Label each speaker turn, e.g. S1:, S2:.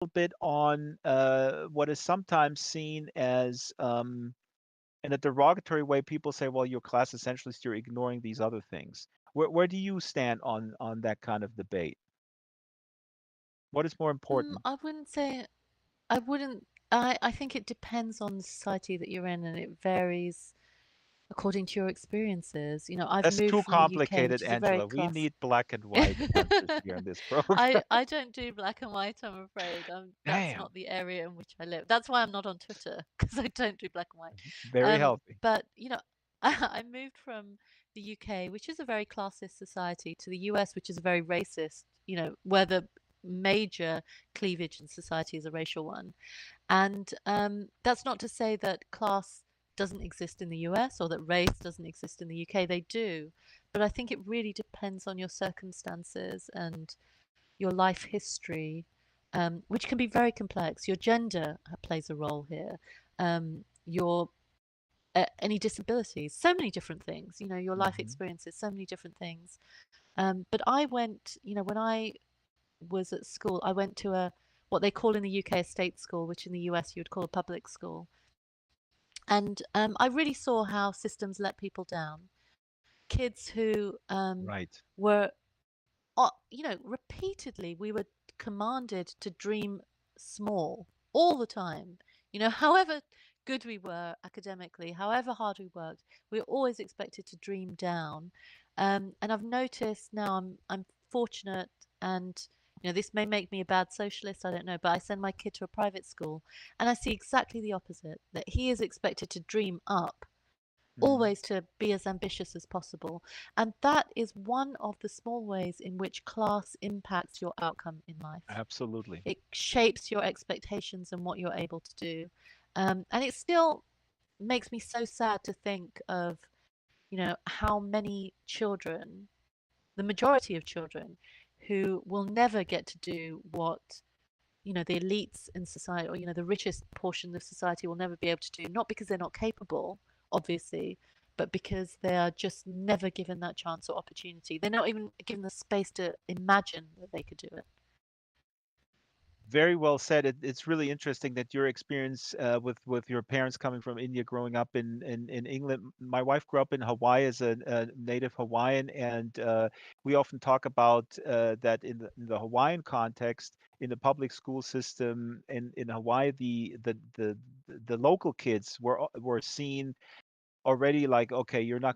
S1: bit on what is sometimes seen as, in a derogatory way, people say, well, you're class essentialist, you're ignoring these other things. Where do you stand on that kind of debate? What is more important?
S2: I wouldn't say I wouldn't. I think it depends on the society that you're in, and it varies according to your experiences. I've
S1: That's
S2: moved
S1: too
S2: from the UK,
S1: complicated,
S2: which is a very
S1: Angela. We
S2: class.
S1: need black and white answers here in this program.
S2: I don't do black and white, I'm afraid. That's
S1: Damn.
S2: not the area in which I live. That's why I'm not on Twitter, because I don't do black and white.
S1: Very healthy.
S2: But I moved from the UK, which is a very classist society, to the US, which is a very racist. Where the major cleavage in society is a racial one. And that's not to say that class doesn't exist in the US or that race doesn't exist in the UK. They do. But I think it really depends on your circumstances and your life history, which can be very complex. Your gender plays a role here. Your any disabilities, so many different things. Your life
S1: Hmm.
S2: experiences, so many different things. But I went, when I was at school, I went to a what they call in the UK a state school, which in the US you would call a public school. And I really saw how systems let people down. Kids who
S1: Right.
S2: were, repeatedly we were commanded to dream small all the time. However good we were academically, however hard we worked, we were always expected to dream down. And I've noticed now I'm fortunate, and this may make me a bad socialist, I don't know, but I send my kid to a private school and I see exactly the opposite, that he is expected to dream up,
S1: Hmm.
S2: always to be as ambitious as possible. And that is one of the small ways in which class impacts your outcome in life.
S1: Absolutely.
S2: It shapes your expectations and what you're able to do. And it still makes me so sad to think of, how many children, the majority of children, who will never get to do what the elites in society, or the richest portion of society, will never be able to do, not because they're not capable, obviously, but because they are just never given that chance or opportunity. They're not even given the space to imagine that they could do it.
S1: Very well said. It's really interesting that your experience with your parents coming from India, growing up in England. My wife grew up in Hawaii as a native Hawaiian, and we often talk about that in the Hawaiian context, in the public school system in Hawaii, the local kids were seen already like, okay, you're not